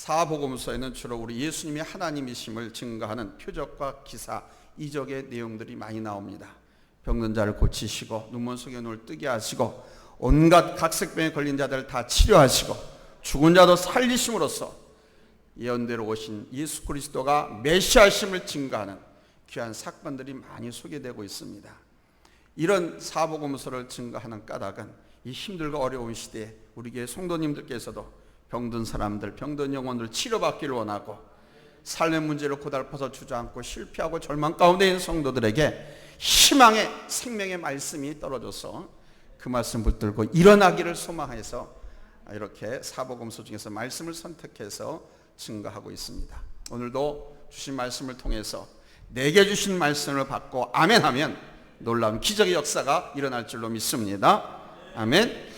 사복음서에는 주로 우리 예수님이 하나님이심을 증거하는 표적과 기사, 이적의 내용들이 많이 나옵니다. 병든 자를 고치시고 눈먼 속의 눈을 뜨게 하시고 온갖 각색병에 걸린 자들 다 치료하시고 죽은 자도 살리심으로써 예언대로 오신 예수 그리스도가 메시아심을 증거하는 귀한 사건들이 많이 소개되고 있습니다. 이런 사복음서를 증거하는 까닭은 이 힘들고 어려운 시대에 우리 교회 성도님들께서도 병든 사람들, 병든 영혼들 치료받기를 원하고 삶의 문제를 고달파서 주저앉고 실패하고 절망 가운데 있는 성도들에게 희망의 생명의 말씀이 떨어져서 그 말씀 붙들고 일어나기를 소망해서 이렇게 사복음서 중에서 말씀을 선택해서 증거하고 있습니다. 오늘도 주신 말씀을 통해서 내게 주신 말씀을 받고 아멘하면 놀라운 기적의 역사가 일어날 줄로 믿습니다. 아멘.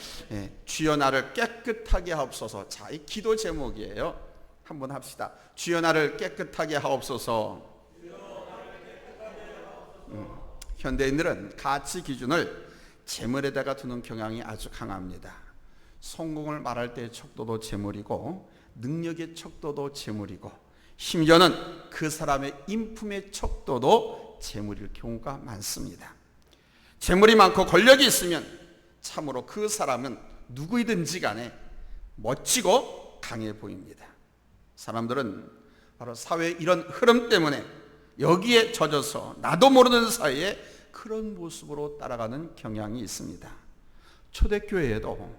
주여 나를 깨끗하게 하옵소서. 자, 이 기도 제목이에요. 한번 합시다. 주여 나를 깨끗하게 하옵소서. 현대인들은 가치 기준을 재물에다가 두는 경향이 아주 강합니다. 성공을 말할 때의 척도도 재물이고 능력의 척도도 재물이고 심지어는 그 사람의 인품의 척도도 재물일 경우가 많습니다. 재물이 많고 권력이 있으면 참으로 그 사람은 누구이든지 간에 멋지고 강해 보입니다. 사람들은 바로 사회의 이런 흐름 때문에 여기에 젖어서 나도 모르는 사이에 그런 모습으로 따라가는 경향이 있습니다. 초대교회에도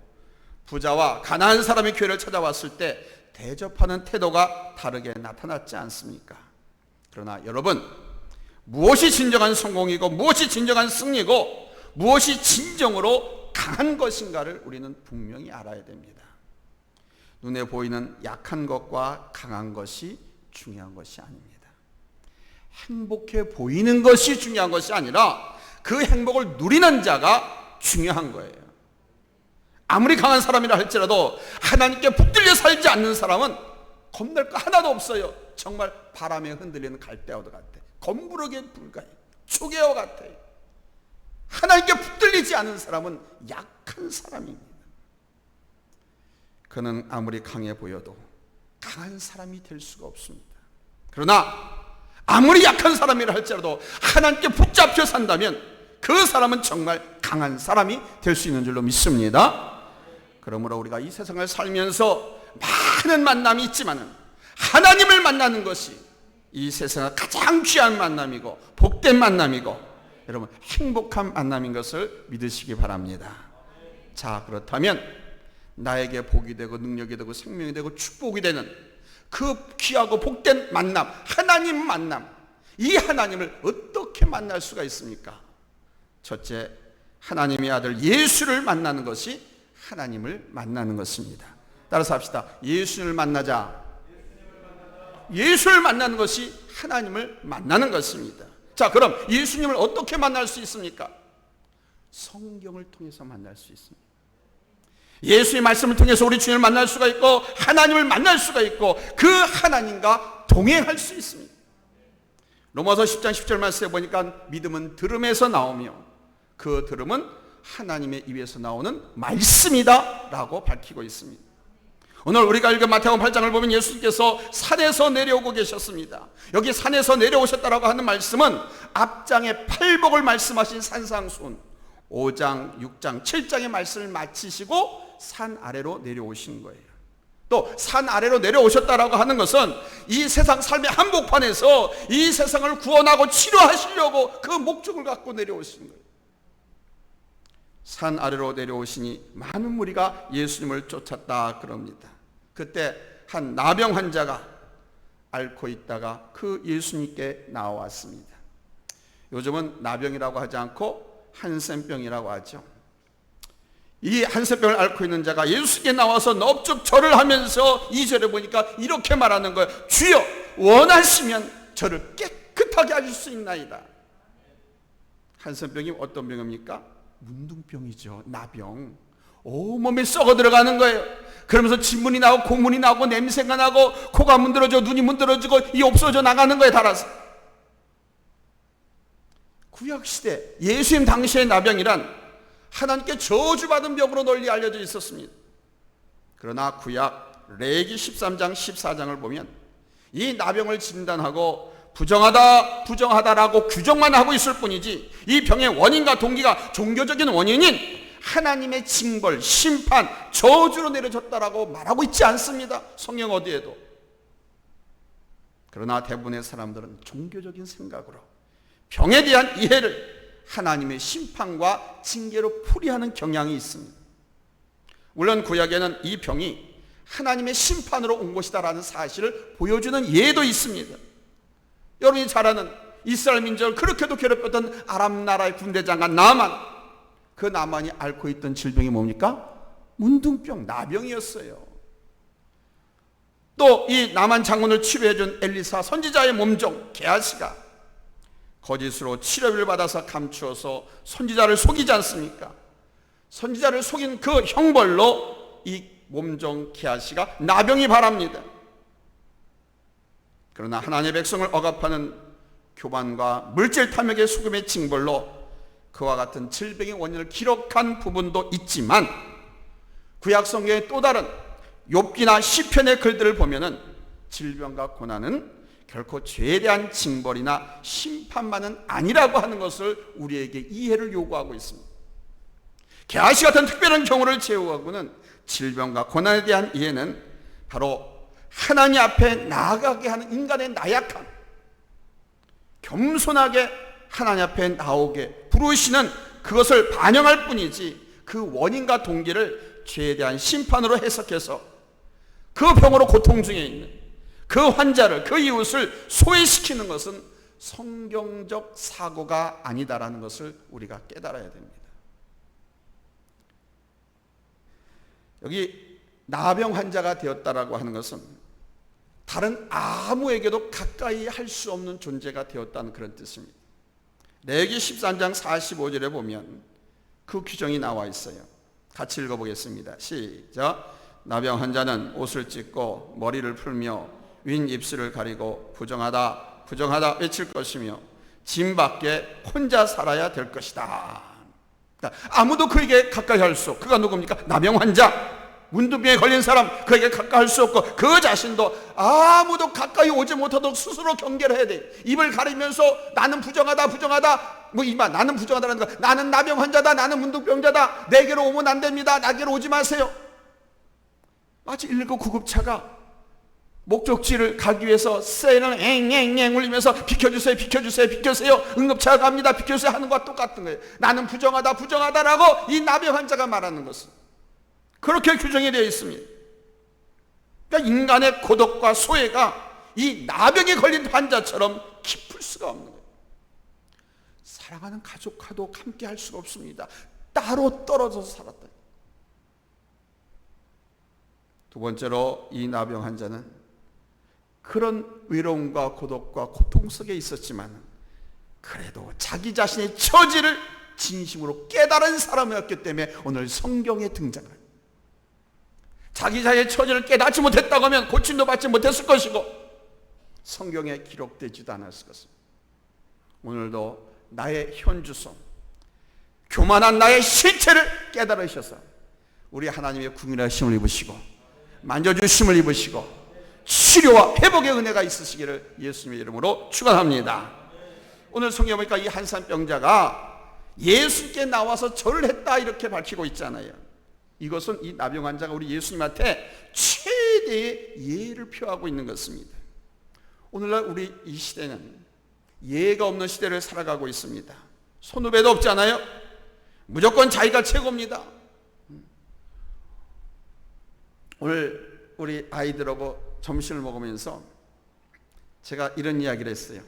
부자와 가난한 사람이 교회를 찾아왔을 때 대접하는 태도가 다르게 나타났지 않습니까? 그러나 여러분, 무엇이 진정한 성공이고 무엇이 진정한 승리고 무엇이 진정으로 강한 것인가를 우리는 분명히 알아야 됩니다. 눈에 보이는 약한 것과 강한 것이 중요한 것이 아닙니다. 행복해 보이는 것이 중요한 것이 아니라 그 행복을 누리는 자가 중요한 거예요. 아무리 강한 사람이라 할지라도 하나님께 붙들려 살지 않는 사람은 겁낼 거 하나도 없어요. 정말 바람에 흔들리는 갈대와도 같아. 검부르기에 불과해. 초계와 같아요. 하나님께 붙들리지 않은 사람은 약한 사람입니다. 그는 아무리 강해 보여도 강한 사람이 될 수가 없습니다. 그러나 아무리 약한 사람이라 할지라도 하나님께 붙잡혀 산다면 그 사람은 정말 강한 사람이 될 수 있는 줄로 믿습니다. 그러므로 우리가 이 세상을 살면서 많은 만남이 있지만 하나님을 만나는 것이 이 세상의 가장 귀한 만남이고 복된 만남이고 여러분 행복한 만남인 것을 믿으시기 바랍니다. 자, 그렇다면 나에게 복이 되고 능력이 되고 생명이 되고 축복이 되는 그 귀하고 복된 만남, 하나님 만남, 이 하나님을 어떻게 만날 수가 있습니까? 첫째, 하나님의 아들 예수를 만나는 것이 하나님을 만나는 것입니다. 따라서 합시다. 예수를 만나자. 예수를 만나는 것이 하나님을 만나는 것입니다. 자, 그럼 예수님을 어떻게 만날 수 있습니까? 성경을 통해서 만날 수 있습니다. 예수의 말씀을 통해서 우리 주님을 만날 수가 있고 하나님을 만날 수가 있고 그 하나님과 동행할 수 있습니다. 로마서 10장 10절 말씀에 보니까 믿음은 들음에서 나오며 그 들음은 하나님의 입에서 나오는 말씀이다 라고 밝히고 있습니다. 오늘 우리가 읽은 마태복음 8장을 보면 예수님께서 산에서 내려오고 계셨습니다. 여기 산에서 내려오셨다라고 하는 말씀은 앞장에 팔복을 말씀하신 산상수훈 5장, 6장, 7장의 말씀을 마치시고 산 아래로 내려오신 거예요. 또 산 아래로 내려오셨다라고 하는 것은 이 세상 삶의 한복판에서 이 세상을 구원하고 치료하시려고 그 목적을 갖고 내려오신 거예요. 산 아래로 내려오시니 많은 무리가 예수님을 쫓았다 그럽니다. 그때 한 나병 환자가 앓고 있다가 그 예수님께 나왔습니다. 요즘은 나병이라고 하지 않고 한센병이라고 하죠. 이 한센병을 앓고 있는 자가 예수께 나와서 넙죽 절을 하면서 2절에 보니까 이렇게 말하는 거예요. 주여 원하시면 저를 깨끗하게 하실 수 있나이다. 한센병이 어떤 병입니까? 문둥병이죠. 나병. 온몸에 썩어 들어가는 거예요. 그러면서 진문이 나오고 콧물이 나오고 냄새가 나고 코가 문드러져 눈이 문드러지고 이 없어져 나가는 거예요. 달아서. 구약시대 예수님 당시의 나병이란 하나님께 저주받은 병으로 널리 알려져 있었습니다. 그러나 구약 레위기 13장 14장을 보면 이 나병을 진단하고 부정하다라고 규정만 하고 있을 뿐이지 이 병의 원인과 동기가 종교적인 원인인 하나님의 징벌, 심판, 저주로 내려졌다라고 말하고 있지 않습니다. 성경 어디에도. 그러나 대부분의 사람들은 종교적인 생각으로 병에 대한 이해를 하나님의 심판과 징계로 풀이하는 경향이 있습니다. 물론 구약에는 이 병이 하나님의 심판으로 온 것이다라는 사실을 보여주는 예도 있습니다. 여러분이 잘 아는 이스라엘 민족을 그렇게도 괴롭혔던 아람 나라의 군대장관 나만, 그 나만이 앓고 있던 질병이 뭡니까? 문둥병, 나병이었어요. 또 이 나만 장군을 치료해준 엘리사 선지자의 몸종 게하시가 거짓으로 치료비를 받아서 감추어서 선지자를 속이지 않습니까? 선지자를 속인 그 형벌로 이 몸종 게하시가 나병이 바랍니다. 그러나 하나님의 백성을 억압하는 교만과 물질 탐욕의 수금의 징벌로 그와 같은 질병의 원인을 기록한 부분도 있지만 구약 성경의 또 다른 욥기나 시편의 글들을 보면은 질병과 고난은 결코 죄에 대한 징벌이나 심판만은 아니라고 하는 것을 우리에게 이해를 요구하고 있습니다. 게하시 같은 특별한 경우를 제외하고는 질병과 고난에 대한 이해는 바로 하나님 앞에 나아가게 하는 인간의 나약함, 겸손하게 하나님 앞에 나오게 부르시는 그것을 반영할 뿐이지 그 원인과 동기를 죄에 대한 심판으로 해석해서 그 병으로 고통 중에 있는 그 환자를, 그 이웃을 소외시키는 것은 성경적 사고가 아니다라는 것을 우리가 깨달아야 됩니다. 여기 나병 환자가 되었다라고 하는 것은 다른 아무에게도 가까이 할 수 없는 존재가 되었다는 그런 뜻입니다. 레위기 13장 45절에 보면 그 규정이 나와 있어요. 같이 읽어보겠습니다. 시작. 나병 환자는 옷을 찢고 머리를 풀며 윈 입술을 가리고 부정하다 부정하다 외칠 것이며 짐 밖에 혼자 살아야 될 것이다. 아무도 그에게 가까이 할 수 없고, 그가 누굽니까? 나병 환자, 문둥병에 걸린 사람, 그에게 가까이 할 수 없고 그 자신도 아무도 가까이 오지 못하도록 스스로 경계를 해야 돼. 입을 가리면서 나는 부정하다 부정하다, 나는 부정하다라는 거, 나는 나병 환자다, 나는 문둥병자다, 내게로 오면 안 됩니다, 나게로 오지 마세요. 마치 119 구급차가 목적지를 가기 위해서 사이렌을 앵앵앵 울리면서 비켜주세요 비켜주세요 비켜주세요, 응급차가 갑니다 비켜주세요 하는 것과 똑같은 거예요. 나는 부정하다 부정하다라고 이 나병 환자가 말하는 것은 그렇게 규정이 되어 있습니다. 그러니까 인간의 고독과 소외가 이 나병에 걸린 환자처럼 깊을 수가 없는 거예요. 사랑하는 가족과도 함께 할 수가 없습니다. 따로 떨어져서 살았다. 두 번째로 이 나병 환자는 그런 외로움과 고독과 고통 속에 있었지만 그래도 자기 자신의 처지를 진심으로 깨달은 사람이었기 때문에 오늘 성경에 등장을, 자기 자신의 처지를 깨닫지 못했다고 하면 고침도 받지 못했을 것이고 성경에 기록되지도 않았을 것입니다. 오늘도 나의 현주소, 교만한 나의 실체를 깨달으셔서 우리 하나님의 궁일하심을 입으시고 만져주심을 입으시고 치료와 회복의 은혜가 있으시기를 예수님의 이름으로 축원합니다. 오늘 성경에 보니까 이 한산병자가 예수께 나와서 절을 했다 이렇게 밝히고 있잖아요. 이것은 이 나병 환자가 우리 예수님한테 최대의 예의를 표하고 있는 것입니다. 오늘날 우리 이 시대는 예의가 없는 시대를 살아가고 있습니다. 손후배도 없잖아요. 무조건 자기가 최고입니다. 오늘 우리 아이들하고 점심을 먹으면서 제가 이런 이야기를 했어요.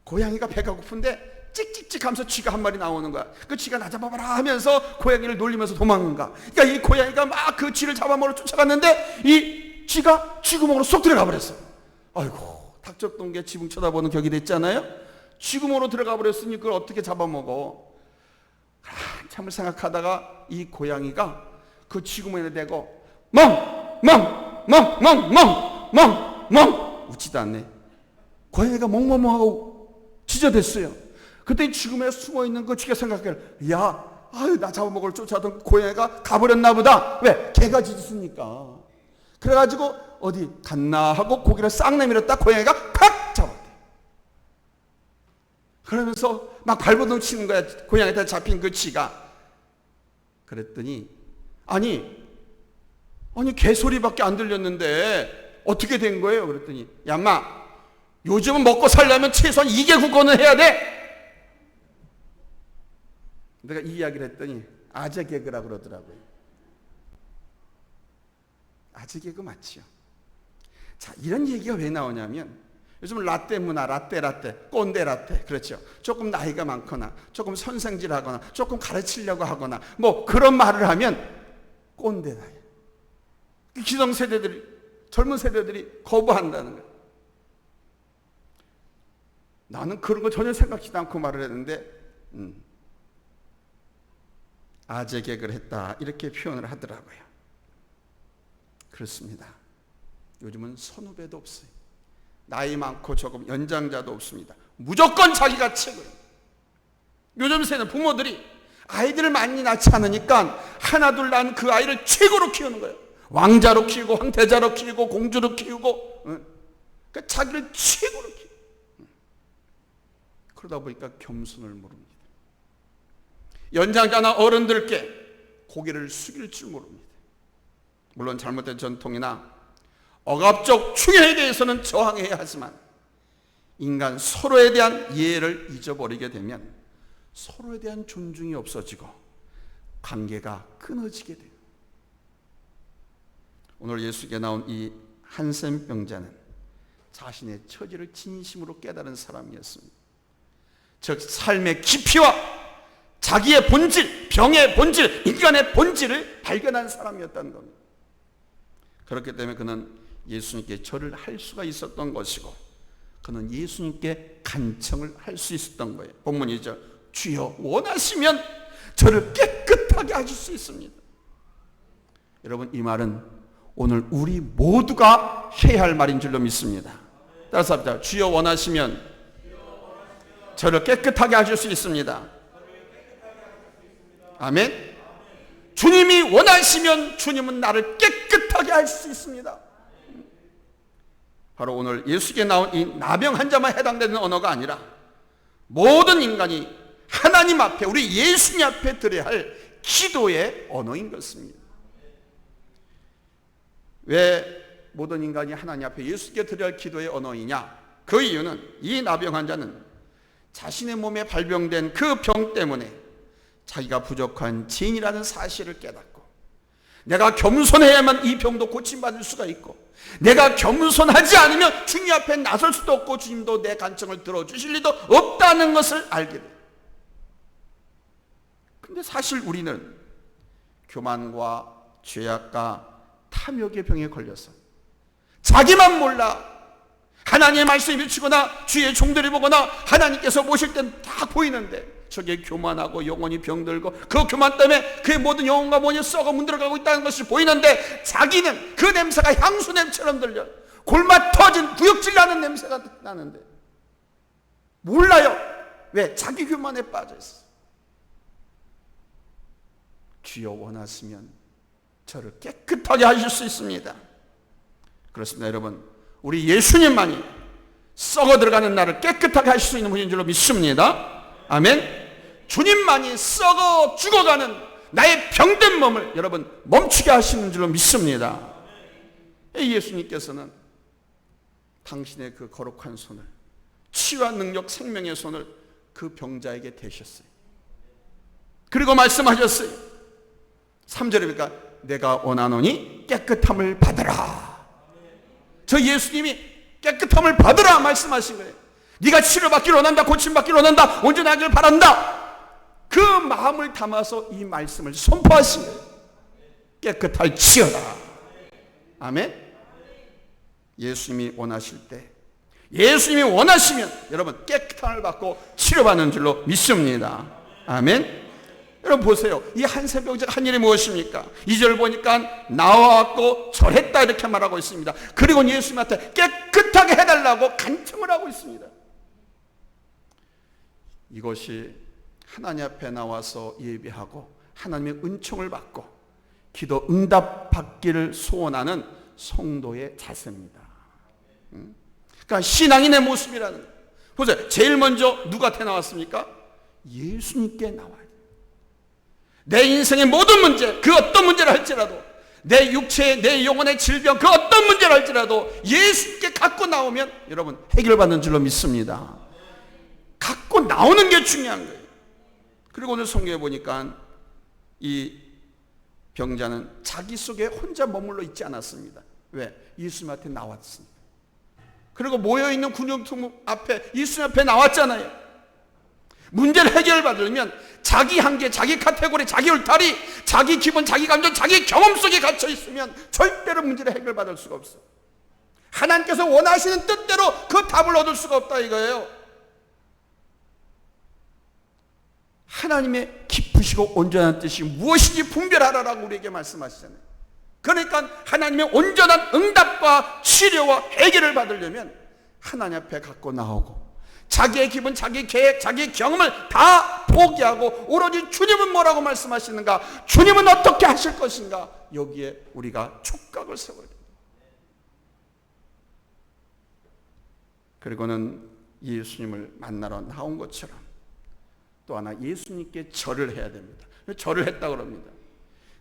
고양이가 배가 고픈데 찍찍찍 하면서 쥐가 한 마리 나오는 거야. 그 쥐가 나 잡아봐라 하면서 고양이를 놀리면서 도망가. 그러니까 이 고양이가 막 그 쥐를 잡아먹으러 쫓아갔는데 이 쥐가 쥐구멍으로 쏙 들어가 버렸어. 아이고, 닭적동계 지붕 쳐다보는 격이 됐잖아요. 쥐구멍으로 들어가 버렸으니 그걸 어떻게 잡아먹어. 한참을 생각하다가 이 고양이가 그 쥐구멍에 대고 멍멍 웃지도 않네. 고양이가 멍멍하고 지저댔어요. 그때 쥐구멍에 숨어있는 그 쥐가 생각해, 나 잡아먹을 쫓아던 고양이가 가버렸나 보다. 왜? 개가 짖으니까. 그래가지고 어디 갔나 하고 고개를 싹 내밀었다 고양이가 팍 잡았대. 그러면서 막 발버둥 치는 거야. 고양이한테 잡힌 그 쥐가. 그랬더니 아니 개소리밖에 안 들렸는데 어떻게 된 거예요? 그랬더니 야마, 요즘은 먹고 살려면 최소한 2개 국어는 해야 돼. 내가 이 이야기를 했더니 아재 개그라고 그러더라고요. 아재 개그 맞지요? 자, 이런 얘기가 왜 나오냐면 요즘 라떼 문화, 라떼, 꼰대 라떼, 그렇죠? 조금 나이가 많거나 조금 선생질하거나 조금 가르치려고 하거나 뭐 그런 말을 하면 꼰대다. 기성세대들이, 젊은 세대들이 거부한다는 거예요. 나는 그런 거 전혀 생각지도 않고 말을 했는데 아재 개그를 했다 이렇게 표현을 하더라고요. 그렇습니다. 요즘은 선후배도 없어요. 나이 많고 조금 연장자도 없습니다. 무조건 자기가 최고예요. 요즘 세대는 부모들이 아이들을 많이 낳지 않으니까 하나 둘 낳은 그 아이를 최고로 키우는 거예요. 왕자로 키우고 황태자로 키우고 공주로 키우고 그러니까 자기를 최고로 키우고 그러다 보니까 겸손을 모릅니다. 연장자나 어른들께 고개를 숙일 줄 모릅니다. 물론 잘못된 전통이나 억압적 충혈에 대해서는 저항해야 하지만 인간 서로에 대한 이해를 잊어버리게 되면 서로에 대한 존중이 없어지고 관계가 끊어지게 돼요. 오늘 예수께 나온 이 한센 병자는 자신의 처지를 진심으로 깨달은 사람이었습니다. 즉 삶의 깊이와 자기의 본질, 병의 본질, 인간의 본질을 발견한 사람이었다는 겁니다. 그렇기 때문에 그는 예수님께 절을 할 수가 있었던 것이고 그는 예수님께 간청을 할 수 있었던 거예요. 본문이죠. 주여 원하시면 저를 깨끗하게 하실 수 있습니다. 여러분, 이 말은 오늘 우리 모두가 해야 할 말인 줄로 믿습니다. 따라서 합시다. 주여 원하시면 저를 깨끗하게 하실 수 있습니다. 아멘. 주님이 원하시면 주님은 나를 깨끗하게 할 수 있습니다. 바로 오늘 예수께 나온 이 나병 환자만 해당되는 언어가 아니라 모든 인간이 하나님 앞에, 우리 예수님 앞에 드려야 할 기도의 언어인 것입니다. 왜 모든 인간이 하나님 앞에 예수께 드려야 할 기도의 언어이냐? 그 이유는 이 나병 환자는 자신의 몸에 발병된 그 병 때문에 자기가 부족한 죄인이라는 사실을 깨닫고 내가 겸손해야만 이 병도 고침받을 수가 있고 내가 겸손하지 않으면 주님 앞에 나설 수도 없고 주님도 내 간청을 들어주실 리도 없다는 것을 알게 돼요. 근데 사실 우리는 교만과 죄악과 탐욕의 병에 걸려서 자기만 몰라 하나님의 말씀을 비추거나 주의 종들을 보거나 하나님께서 모실 땐 다 보이는데 저게 교만하고 영혼이 병들고 그 교만 때문에 그의 모든 영혼과 몸이 썩어 문드러가고 있다는 것이 보이는데 자기는 그 냄새가 향수 냄새처럼 들려 골마 터진 구역질 나는 냄새가 나는데 몰라요. 왜? 자기 교만에 빠져 있어. 주여 원하시면 저를 깨끗하게 하실 수 있습니다. 그렇습니다. 여러분, 우리 예수님만이 썩어 들어가는 나를 깨끗하게 하실 수 있는 분인 줄로 믿습니다. 아멘. 주님만이 썩어 죽어가는 나의 병든 몸을 여러분 멈추게 하시는 줄로 믿습니다. 예수님께서는 당신의 그 거룩한 손을, 치유와 능력, 생명의 손을 그 병자에게 대셨어요. 그리고 말씀하셨어요. 3절에 보니까 내가 원하노니 깨끗함을 받으라. 저 예수님이 깨끗함을 받으라 말씀하신 거예요. 네가 치료받기를 원한다, 고침받기를 원한다, 온전하기를 바란다. 그 마음을 담아서 이 말씀을 선포하신 거예요. 깨끗할지어다. 아멘. 예수님이 원하실 때, 예수님이 원하시면 여러분 깨끗함을 받고 치료받는 줄로 믿습니다. 아멘. 여러분 보세요. 이 한센병자가 한 일이 무엇입니까? 2절 보니까 나와갖고 절했다 이렇게 말하고 있습니다. 그리고 예수님한테 깨끗하게 해달라고 간청을 하고 있습니다. 이것이 하나님 앞에 나와서 예배하고 하나님의 은총을 받고 기도 응답받기를 소원하는 성도의 자세입니다. 그러니까 신앙인의 모습이라는 거예요. 보세요. 제일 먼저 누구한테 나왔습니까? 예수님께 나와야 돼요. 내 인생의 모든 문제, 그 어떤 문제를 할지라도, 내 육체의, 내 영혼의 질병, 그 어떤 문제를 할지라도 예수님께 갖고 나오면 여러분 해결받는 줄로 믿습니다. 갖고 나오는 게 중요한 거예요. 그리고 오늘 성경에 보니까 이 병자는 자기 속에 혼자 머물러 있지 않았습니다. 왜? 예수님한테 나왔습니다. 그리고 모여있는 군중통 앞에 예수님 앞에 나왔잖아요. 문제를 해결받으려면 자기 한계, 자기 카테고리, 자기 울타리, 자기 기분, 자기 감정, 자기 경험 속에 갇혀 있으면 절대로 문제를 해결받을 수가 없어요. 하나님께서 원하시는 뜻대로 그 답을 얻을 수가 없다 이거예요. 하나님의 깊으시고 온전한 뜻이 무엇인지 분별하라라고 우리에게 말씀하시잖아요. 그러니까 하나님의 온전한 응답과 치료와 해결을 받으려면 하나님 앞에 갖고 나오고 자기의 기분, 자기 계획, 자기 경험을 다 포기하고 오로지 주님은 뭐라고 말씀하시는가, 주님은 어떻게 하실 것인가, 여기에 우리가 촉각을 세워야 됩니다. 그리고는 예수님을 만나러 나온 것처럼 또 하나 예수님께 절을 해야 됩니다. 절을 했다고 합니다.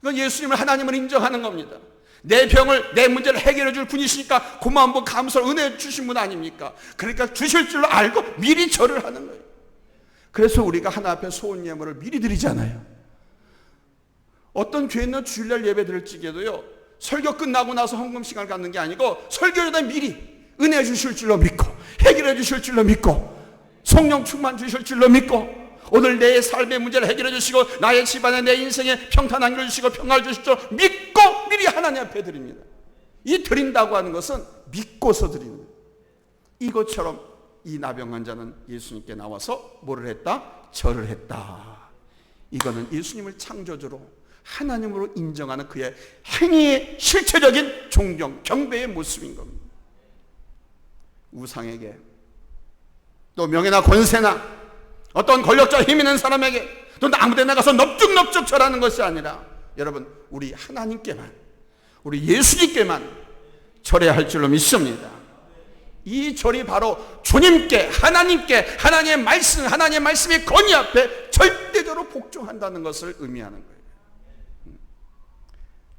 이건 예수님을 하나님을 인정하는 겁니다. 내 병을, 내 문제를 해결해 줄 분이시니까 고마운 분, 감사를 은혜 주신 분 아닙니까? 그러니까 주실 줄로 알고 미리 절을 하는 거예요. 그래서 우리가 하나 앞에 소원 예물을 미리 드리잖아요. 어떤 교회는 주일날 예배 드릴 적에도요, 설교 끝나고 나서 헌금 시간을 갖는 게 아니고 설교 전에 미리 은혜 주실 줄로 믿고 해결해 주실 줄로 믿고 성령 충만 주실 줄로 믿고 오늘 내 삶의 문제를 해결해 주시고 나의 집안에 내 인생에 평탄한 걸 주시고 평화를 주실 줄 믿고 미리 하나님 앞에 드립니다. 이 드린다고 하는 것은 믿고서 드리는 거예요. 이것처럼 이 나병 환자는 예수님께 나와서 뭐를 했다? 절을 했다. 이거는 예수님을 창조주로 하나님으로 인정하는 그의 행위의 실체적인 존경, 경배의 모습인 겁니다. 우상에게 또 명예나 권세나 어떤 권력자 힘 있는 사람에게 또 아무데 나가서 넙죽넙죽 절하는 것이 아니라 여러분 우리 하나님께만, 우리 예수님께만 절해야 할 줄로 믿습니다. 이 절이 바로 주님께, 하나님께, 하나님의 말씀, 하나님의 말씀의 권위 앞에 절대적으로 복종한다는 것을 의미하는 거예요.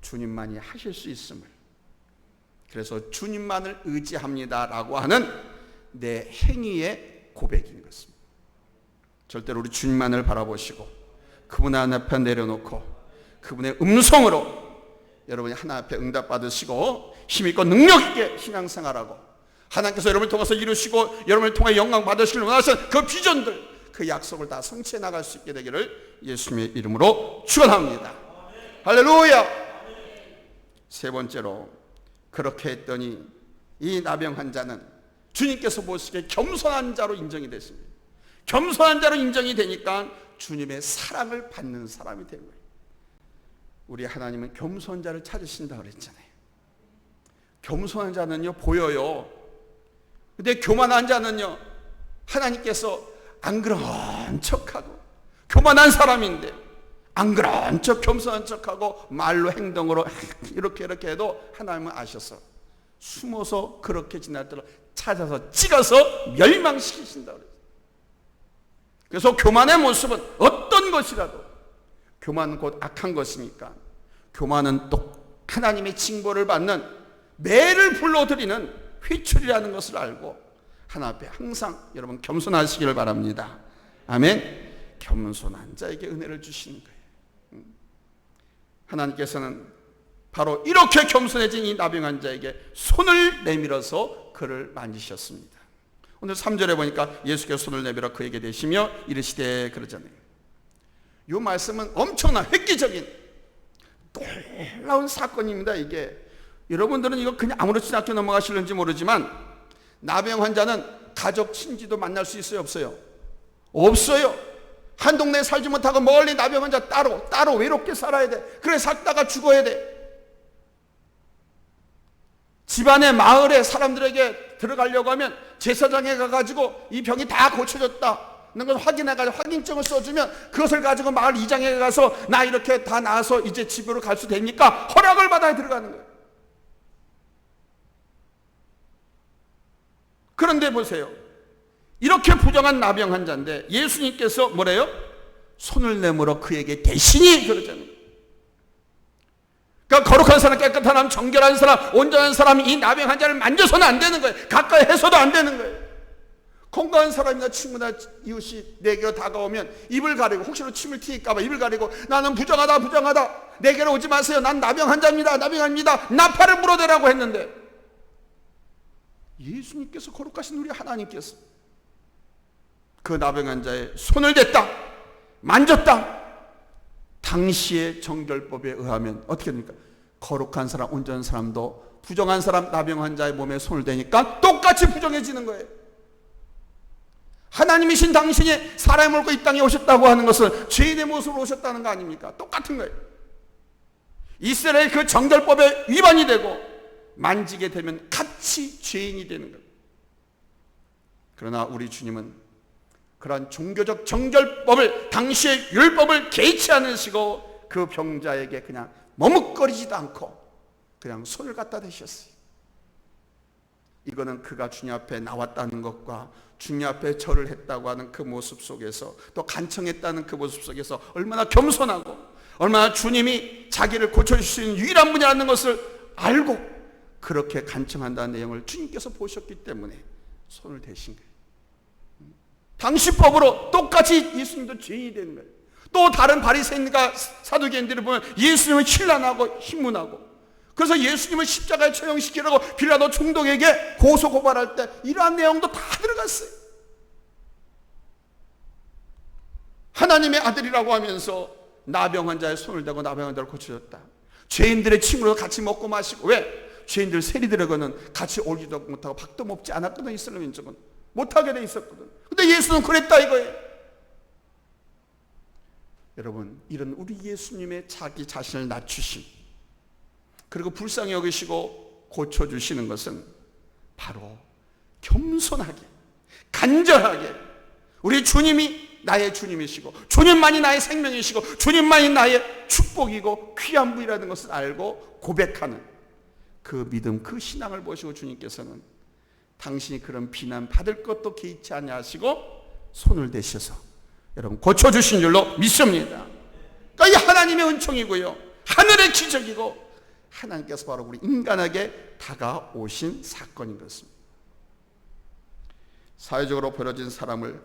주님만이 하실 수 있음을, 그래서 주님만을 의지합니다라고 하는 내 행위의 고백인 것입니다. 절대로 우리 주님만을 바라보시고 그분 하나 앞에 내려놓고 그분의 음성으로 여러분이 하나 앞에 응답받으시고 힘있고 능력있게 신앙생활하고 하나님께서 여러분을 통해서 이루시고 여러분을 통해 영광 받으시길 원하시는 그 비전들, 그 약속을 다 성취해 나갈 수 있게 되기를 예수님의 이름으로 축원합니다. 할렐루야. 세 번째로, 그렇게 했더니 이 나병 환자는 주님께서 보시기에 겸손한 자로 인정이 됐습니다. 겸손한 자로 인정이 되니까 주님의 사랑을 받는 사람이 된 거예요. 우리 하나님은 겸손한 자를 찾으신다고 그랬잖아요. 겸손한 자는요 보여요. 근데 교만한 자는요 하나님께서 안 그런 척하고, 교만한 사람인데 안 그런 척 겸손한 척하고 말로 행동으로 이렇게 해도 하나님은 아셔서 숨어서 그렇게 지날 때로 찾아서 찍어서 멸망시키신다고 그랬어요. 그래서 교만의 모습은 어떤 것이라도, 교만은 곧 악한 것이니까 교만은 또 하나님의 징벌을 받는, 매를 불러드리는 휘출이라는 것을 알고 하나 앞에 항상 여러분 겸손하시기를 바랍니다. 아멘. 겸손한 자에게 은혜를 주시는 거예요. 하나님께서는 바로 이렇게 겸손해진 이 나병한 자에게 손을 내밀어서 그를 만지셨습니다. 오늘 3절에 보니까 예수께서 손을 내밀어 그에게 대시며 이르시되 그러잖아요. 이 말씀은 엄청난 획기적인 놀라운 사건입니다. 이게 여러분들은 이거 그냥 아무렇지 않게 넘어가실는지 모르지만 나병 환자는 가족 친지도 만날 수 있어요, 없어요? 없어요. 한 동네에 살지 못하고 멀리 나병 환자 따로 외롭게 살아야 돼. 그래 살다가 죽어야 돼. 집안의 마을에 사람들에게 들어가려고 하면 제사장에 가가지고 이 병이 다 고쳐졌다 는 걸 확인해가지고 확인증을 써주면 그것을 가지고 마을 이장에 가서 나 이렇게 다 나아서 이제 집으로 갈 수 됩니까? 허락을 받아야 들어가는 거예요. 그런데 보세요. 이렇게 부정한 나병 환자인데 예수님께서 뭐래요? 손을 내밀어 그에게 대신히 그러잖아요. 그러니까 거룩한 사람, 깨끗한 사람, 정결한 사람, 온전한 사람이 이 나병 환자를 만져서는 안 되는 거예요. 가까이 해서도 안 되는 거예요. 건강한 사람이나 친구나 이웃이 내게로 다가오면 입을 가리고, 혹시나 침을 튀길까 봐 입을 가리고, 나는 부정하다 내게로 오지 마세요, 난 나병 환자입니다, 나팔을 불어대라고 했는데 예수님께서, 거룩하신 우리 하나님께서 그 나병 환자의 손을 댔다, 만졌다. 당시의 정결법에 의하면 어떻게 됩니까? 거룩한 사람, 온전한 사람도 부정한 사람, 나병 환자의 몸에 손을 대니까 똑같이 부정해지는 거예요. 하나님이신 당신이 사람을 몰고 이 땅에 오셨다고 하는 것은 죄인의 모습으로 오셨다는 거 아닙니까? 똑같은 거예요. 이스라엘 그 정결법에 위반이 되고 만지게 되면 같이 죄인이 되는 거예요. 그러나 우리 주님은 그러한 종교적 정결법을, 당시의 율법을 개의치 않으시고 그 병자에게 그냥 머뭇거리지도 않고 그냥 손을 갖다 대셨어요. 이거는 그가 주님 앞에 나왔다는 것과 주님 앞에 절을 했다고 하는 그 모습 속에서, 또 간청했다는 그 모습 속에서 얼마나 겸손하고 얼마나 주님이 자기를 고쳐줄 수 있는 유일한 분이라는 것을 알고 그렇게 간청한다는 내용을 주님께서 보셨기 때문에 손을 대신 거예요. 당시 법으로 똑같이 예수님도 죄인이 되는 거예요. 또 다른 바리새인과 사두개인들을 보면 예수님은 신란하고 신문하고, 그래서 예수님을 십자가에 처형시키려고 빌라도 총독에게 고소 고발할 때 이러한 내용도 다 들어갔어요. 하나님의 아들이라고 하면서 나병 환자의 손을 대고 나병 환자를 고쳐줬다. 죄인들의 친구로 같이 먹고 마시고, 왜? 죄인들 세리들하고는 같이 올지도 못하고 밥도 먹지 않았거든. 이스라엘 민족은 못하게 돼 있었거든. 근데 예수는 그랬다 이거예요. 여러분, 이런 우리 예수님의 자기 자신을 낮추심, 그리고 불쌍히 여기시고 고쳐주시는 것은 바로 겸손하게, 간절하게, 우리 주님이 나의 주님이시고 주님만이 나의 생명이시고 주님만이 나의 축복이고 귀한 분이라는 것을 알고 고백하는 그 믿음, 그 신앙을 보시고 주님께서는 당신이 그런 비난 받을 것도 개의치 아니하시고 손을 대셔서 여러분 고쳐주신 줄로 믿습니다. 그러니까 이 하나님의 은총이고요, 하늘의 기적이고 하나님께서 바로 우리 인간에게 다가오신 사건인 것입니다. 사회적으로 버려진 사람을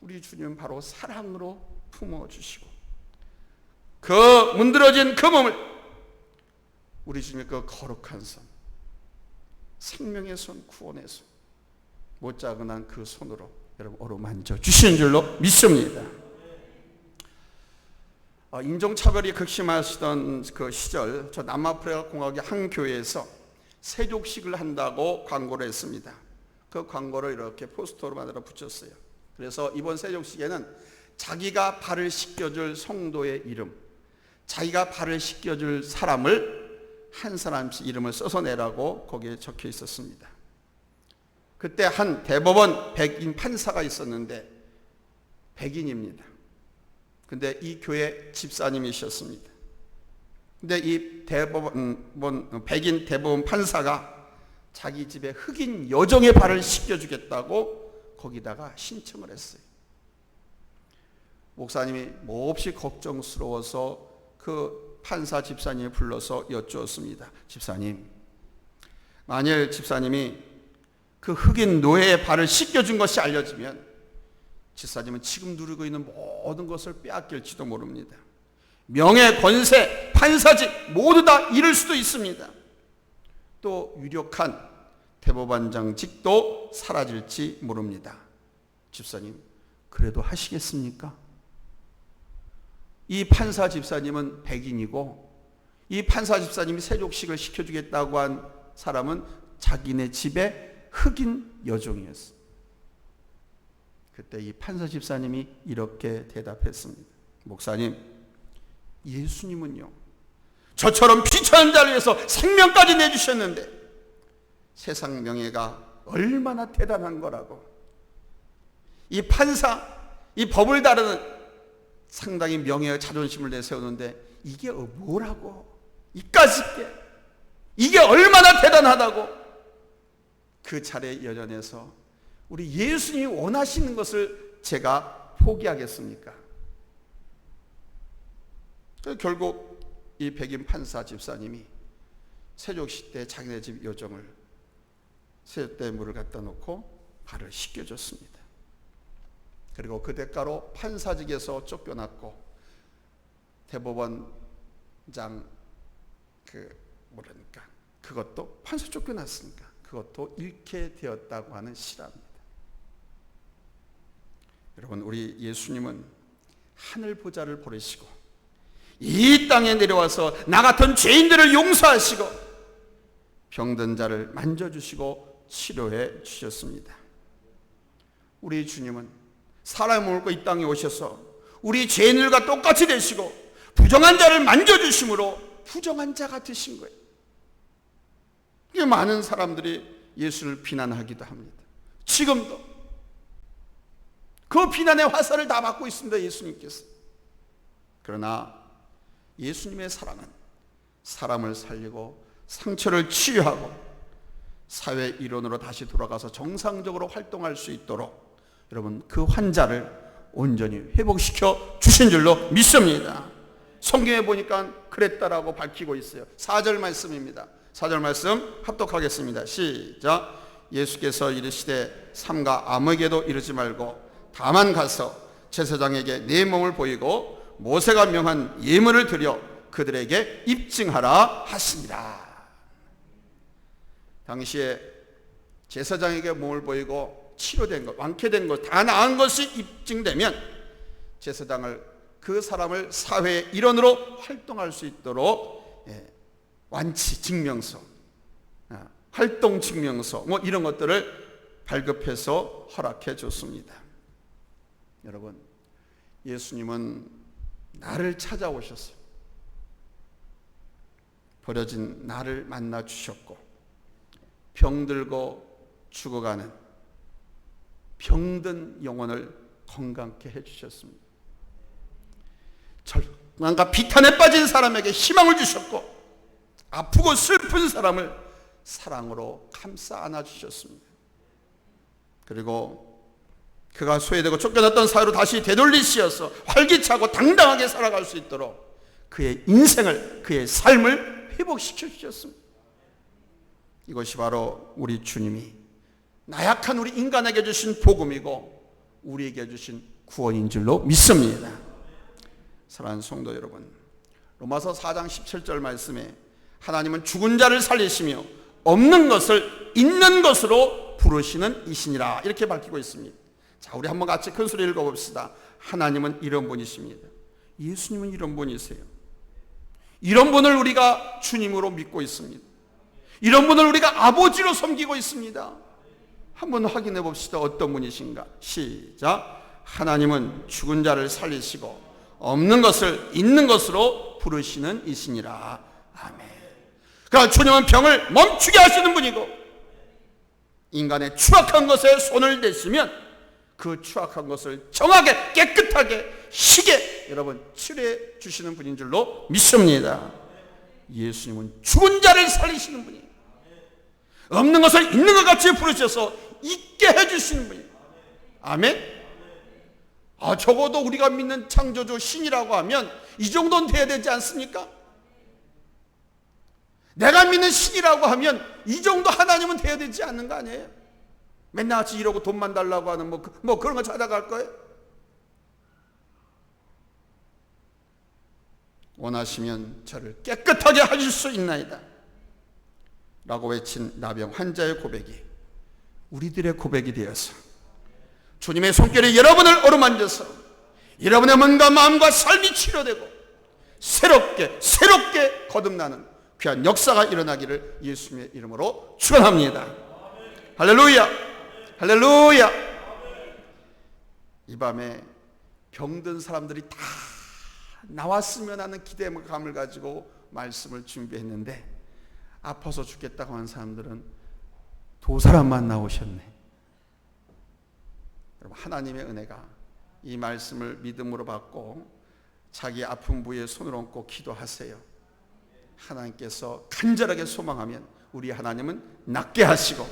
우리 주님은 바로 사랑으로 품어주시고, 그 문드러진 그 몸을 우리 주님의 그 거룩한 손, 생명의 손, 구원의 손, 못자근한 그 손으로 여러분 어루만져 주시는 줄로 믿습니다. 인종차별이 극심하시던 그 시절, 저 남아프리카 공화국의 한 교회에서 세족식을 한다고 광고를 했습니다. 그 광고를 이렇게 포스터로 만들어 붙였어요. 그래서 이번 세족식에는 자기가 발을 씻겨줄 성도의 이름, 자기가 발을 씻겨줄 사람을 한 사람씩 이름을 써서 내라고 거기에 적혀 있었습니다. 그때 한 대법원 백인 판사가 있었는데 백인입니다. 근데 이 교회 집사님이셨습니다. 근데 이 백인 대법원 판사가 자기 집에 흑인 여종의 발을 씻겨주겠다고 거기다가 신청을 했어요. 목사님이 몹시 걱정스러워서 그 판사 집사님을 불러서 여쭈었습니다. 집사님, 만일 집사님이 그 흑인 노예의 발을 씻겨준 것이 알려지면 집사님은 지금 누리고 있는 모든 것을 빼앗길지도 모릅니다. 명예, 권세, 판사직 모두 다 잃을 수도 있습니다. 또 유력한 대법원장직도 사라질지 모릅니다. 집사님, 그래도 하시겠습니까? 이 판사 집사님은 백인이고, 이 판사 집사님이 세족식을 시켜주겠다고 한 사람은 자기네 집에 흑인 여종이었어요. 그때 이 판사 집사님이 이렇게 대답했습니다. 목사님, 예수님은요 저처럼 비천한 자를 위해서 생명까지 내주셨는데 세상 명예가 얼마나 대단한 거라고. 이 판사, 이 법을 다루는 상당히 명예와 자존심을 내세우는데 이게 뭐라고, 이까짓 게 이게 얼마나 대단하다고. 그 차례 여전해서 우리 예수님이 원하시는 것을 제가 포기하겠습니까? 결국 이 백인 판사 집사님이 세족시 때 자기네 집 요정을 세족대에 물을 갖다 놓고 발을 씻겨줬습니다. 그리고 그 대가로 판사직에서 쫓겨났고 대법원장 뭐라니까 그것도 판사 쫓겨났으니까 그것도 잃게 되었다고 하는 실화입니다. 여러분, 우리 예수님은 하늘 보좌를 버리시고 이 땅에 내려와서 나 같은 죄인들을 용서하시고 병든 자를 만져주시고 치료해 주셨습니다. 우리 주님은 사람을 몰고 이 땅에 오셔서 우리 죄인들과 똑같이 되시고 부정한 자를 만져주심으로 부정한 자가 되신 거예요. 이게 많은 사람들이 예수를 비난하기도 합니다. 지금도 그 비난의 화살을 다 받고 있습니다, 예수님께서. 그러나 예수님의 사랑은 사람을 살리고 상처를 치유하고 사회 일원으로 다시 돌아가서 정상적으로 활동할 수 있도록 여러분 그 환자를 온전히 회복시켜 주신 줄로 믿습니다. 성경에 보니까 그랬다라고 밝히고 있어요. 4절 말씀입니다. 4절 말씀 합독하겠습니다. 시작. 예수께서 이르시되 삼가 아무에게도 이르지 말고 다만 가서 제사장에게 네 몸을 보이고 모세가 명한 예물을 드려 그들에게 입증하라 하시니라. 당시에 제사장에게 몸을 보이고 치료된 것, 완쾌된 것, 다 나은 것이 입증되면 제사장을 그 사람을 사회의 일원으로 활동할 수 있도록 완치 증명서, 활동 증명서 뭐 이런 것들을 발급해서 허락해 줬습니다. 여러분, 예수님은 나를 찾아오셨어요. 버려진 나를 만나 주셨고 병들고 죽어가는 병든 영혼을 건강케 해주셨습니다. 절망과 비탄에 빠진 사람에게 희망을 주셨고 아프고 슬픈 사람을 사랑으로 감싸 안아주셨습니다. 그리고 그가 소외되고 쫓겨났던 사회로 다시 되돌리시어서 활기차고 당당하게 살아갈 수 있도록 그의 인생을, 그의 삶을 회복시켜 주셨습니다. 이것이 바로 우리 주님이 나약한 우리 인간에게 주신 복음이고 우리에게 주신 구원인 줄로 믿습니다. 사랑하는 성도 여러분, 로마서 4장 17절 말씀에 하나님은 죽은 자를 살리시며 없는 것을 있는 것으로 부르시는 이시니라 이렇게 밝히고 있습니다. 자, 우리 한번 같이 큰 소리 읽어봅시다. 하나님은 이런 분이십니다. 예수님은 이런 분이세요. 이런 분을 우리가 주님으로 믿고 있습니다. 이런 분을 우리가 아버지로 섬기고 있습니다. 한번 확인해 봅시다. 어떤 분이신가? 시작. 하나님은 죽은 자를 살리시고 없는 것을 있는 것으로 부르시는 이시니라. 아멘. 그러나 주님은 병을 멈추게 하시는 분이고 인간의 추악한 것에 손을 대시면 그 추악한 것을 정하게 깨끗하게 희게 여러분 치료해 주시는 분인 줄로 믿습니다. 예수님은 죽은 자를 살리시는 분이에요. 없는 것을 있는 것 같이 부르셔서 있게 해주시는 분이에요. 아멘. 적어도 우리가 믿는 창조주 신이라고 하면 이 정도는 돼야 되지 않습니까? 내가 믿는 신이라고 하면 이 정도 하나님은 돼야 되지 않는 거 아니에요? 맨날 같이 이러고 돈만 달라고 하는 뭐 그런 거 찾아갈 거예요? 원하시면 저를 깨끗하게 하실 수 있나이다 라고 외친 나병 환자의 고백이 우리들의 고백이 되어서 주님의 손길이 여러분을 어루만져서 여러분의 몸과 마음과 삶이 치료되고 새롭게 거듭나는 귀한 역사가 일어나기를 예수님의 이름으로 축원합니다. 할렐루야, 할렐루야. 이 밤에 병든 사람들이 다 나왔으면 하는 기대감을 가지고 말씀을 준비했는데 아파서 죽겠다고 하는 사람들은 두 사람만 나오셨네. 여러분, 하나님의 은혜가 이 말씀을 믿음으로 받고 자기 아픈 부위에 손을 얹고 기도하세요. 하나님께서 간절하게 소망하면 우리 하나님은 낫게 하시고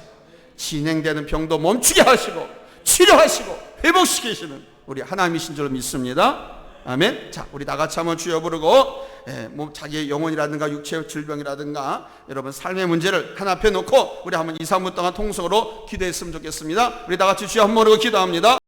진행되는 병도 멈추게 하시고 치료하시고 회복시키시는 우리 하나님이신 줄 믿습니다. 아멘. 자, 우리 다 같이 한번 주여 부르고 뭐 자기의 영혼이라든가 육체의 질병이라든가 여러분 삶의 문제를 하나 앞에 놓고 우리 한번 2, 3분 동안 통성으로 기도했으면 좋겠습니다. 우리 다 같이 주여 한번 부르고 기도합니다.